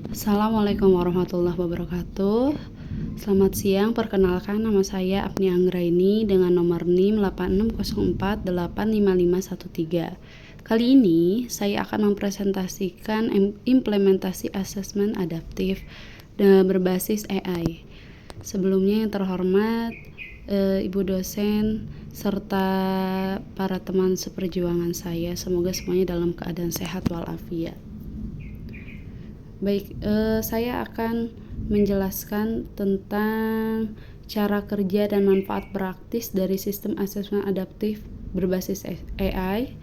Assalamualaikum warahmatullahi wabarakatuh. Selamat siang, perkenalkan nama saya Apni Anggraini dengan nomor NIM 8604855513. Kali ini saya akan mempresentasikan implementasi asesmen adaptif berbasis AI. Sebelumnya yang terhormat Ibu dosen serta para teman seperjuangan saya, semoga semuanya dalam keadaan sehat walafiat. Baik, saya akan menjelaskan tentang cara kerja dan manfaat praktis dari sistem asesmen adaptif berbasis AI,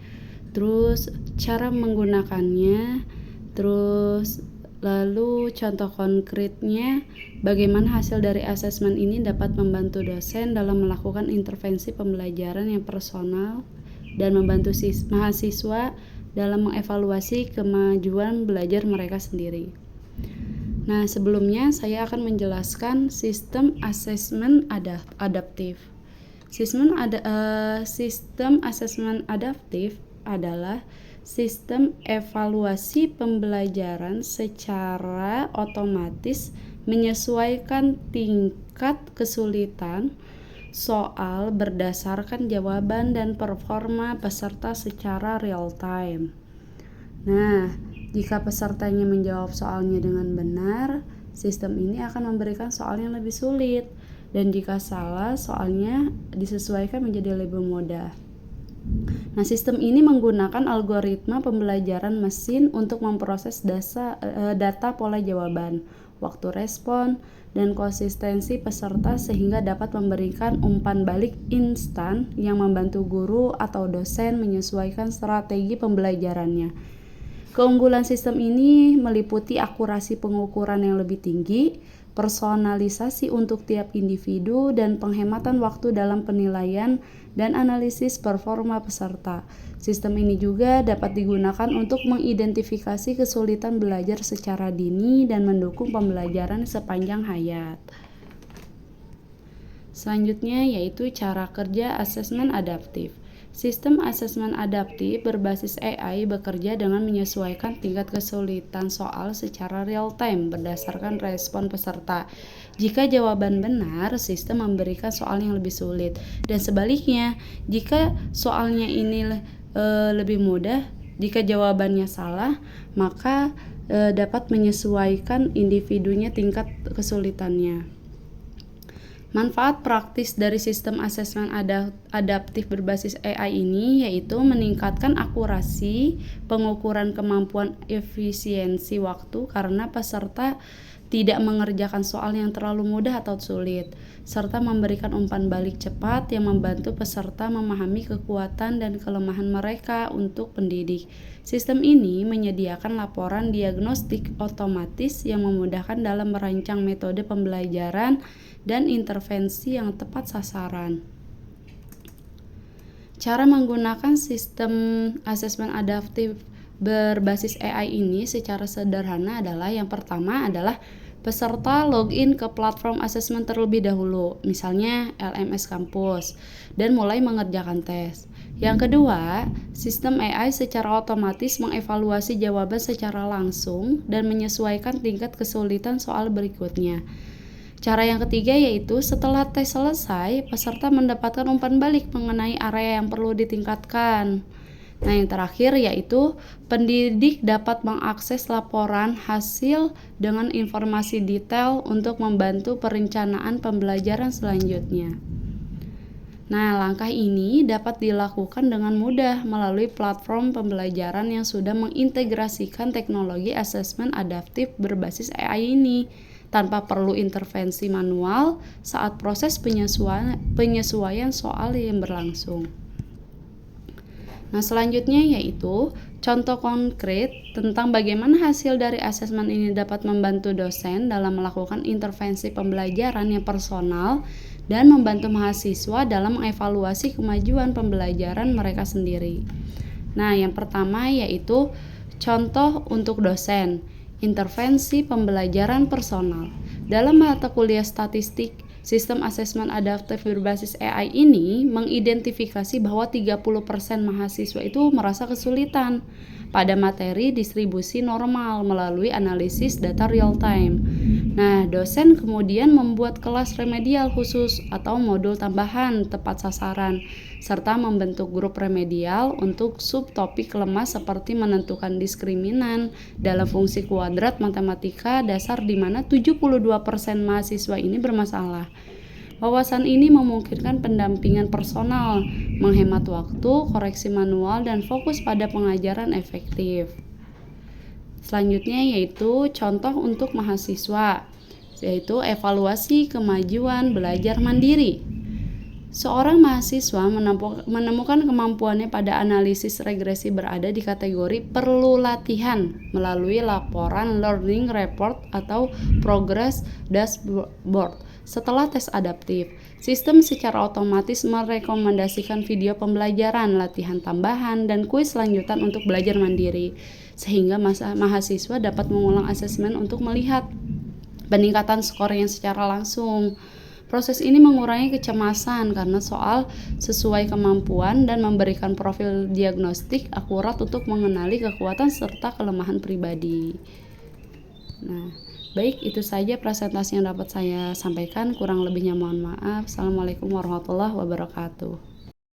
terus cara menggunakannya, terus lalu contoh konkretnya bagaimana hasil dari asesmen ini dapat membantu dosen dalam melakukan intervensi pembelajaran yang personal dan membantu mahasiswa dalam mengevaluasi kemajuan belajar mereka sendiri. Nah, sebelumnya saya akan menjelaskan sistem asesmen adaptif. Sistem asesmen adaptif adalah sistem evaluasi pembelajaran secara otomatis menyesuaikan tingkat kesulitan soal berdasarkan jawaban dan performa peserta secara real time. Nah, jika pesertanya menjawab soalnya dengan benar, sistem ini akan memberikan soal yang lebih sulit, dan jika salah, soalnya disesuaikan menjadi lebih mudah. Nah, sistem ini menggunakan algoritma pembelajaran mesin untuk memproses data pola jawaban, waktu respon, dan konsistensi peserta sehingga dapat memberikan umpan balik instan yang membantu guru atau dosen menyesuaikan strategi pembelajarannya. Keunggulan sistem ini meliputi akurasi pengukuran yang lebih tinggi, personalisasi untuk tiap individu, dan penghematan waktu dalam penilaian dan analisis performa peserta. Sistem ini juga dapat digunakan untuk mengidentifikasi kesulitan belajar secara dini dan mendukung pembelajaran sepanjang hayat. Selanjutnya yaitu cara kerja asesmen adaptif. Sistem asesmen adaptif berbasis AI bekerja dengan menyesuaikan tingkat kesulitan soal secara real time berdasarkan respon peserta. Jika jawaban benar, sistem memberikan soal yang lebih sulit, dan sebaliknya, jika soalnya ini lebih mudah, jika jawabannya salah, maka dapat menyesuaikan individunya tingkat kesulitannya. Manfaat praktis dari sistem asesmen adaptif berbasis AI ini yaitu meningkatkan akurasi pengukuran kemampuan efisiensi waktu karena peserta tidak mengerjakan soal yang terlalu mudah atau sulit, serta memberikan umpan balik cepat yang membantu peserta memahami kekuatan dan kelemahan mereka untuk pendidik. Sistem ini menyediakan laporan diagnostik otomatis yang memudahkan dalam merancang metode pembelajaran dan intervensi yang tepat sasaran. Cara menggunakan sistem asesmen adaptif berbasis AI ini secara sederhana adalah yang pertama adalah peserta login ke platform asesmen terlebih dahulu, misalnya LMS kampus, dan mulai mengerjakan tes. Yang kedua, sistem AI secara otomatis mengevaluasi jawaban secara langsung dan menyesuaikan tingkat kesulitan soal berikutnya. Cara yang ketiga yaitu setelah tes selesai, peserta mendapatkan umpan balik mengenai area yang perlu ditingkatkan. Nah, yang terakhir yaitu pendidik dapat mengakses laporan hasil dengan informasi detail untuk membantu perencanaan pembelajaran selanjutnya. Nah, langkah ini dapat dilakukan dengan mudah melalui platform pembelajaran yang sudah mengintegrasikan teknologi asesmen adaptif berbasis AI ini, tanpa perlu intervensi manual saat proses penyesuaian soal yang berlangsung. Nah, selanjutnya yaitu contoh konkret tentang bagaimana hasil dari asesmen ini dapat membantu dosen dalam melakukan intervensi pembelajaran yang personal dan membantu mahasiswa dalam mengevaluasi kemajuan pembelajaran mereka sendiri. Nah, yang pertama yaitu contoh untuk dosen, intervensi pembelajaran personal. Dalam mata kuliah statistik, sistem asesmen adaptif berbasis AI ini mengidentifikasi bahwa 30% mahasiswa itu merasa kesulitan pada materi distribusi normal melalui analisis data real time. Nah, dosen kemudian membuat kelas remedial khusus atau modul tambahan tepat sasaran, serta membentuk grup remedial untuk subtopik lemah seperti menentukan diskriminan dalam fungsi kuadrat matematika dasar di mana 72% mahasiswa ini bermasalah. Wawasan ini memungkinkan pendampingan personal, menghemat waktu, koreksi manual, dan fokus pada pengajaran efektif. Selanjutnya yaitu contoh untuk mahasiswa, yaitu evaluasi kemajuan belajar mandiri. Seorang mahasiswa menemukan kemampuannya pada analisis regresi berada di kategori perlu latihan melalui laporan learning report atau progress dashboard. Setelah tes adaptif, sistem secara otomatis merekomendasikan video pembelajaran, latihan tambahan, dan kuis lanjutan untuk belajar mandiri, sehingga mahasiswa dapat mengulang asesmen untuk melihat peningkatan skornya secara langsung. Proses ini mengurangi kecemasan karena soal sesuai kemampuan dan memberikan profil diagnostik akurat untuk mengenali kekuatan serta kelemahan pribadi. Nah, baik, itu saja presentasi yang dapat saya sampaikan. Kurang lebihnya mohon maaf. Assalamualaikum warahmatullahi wabarakatuh.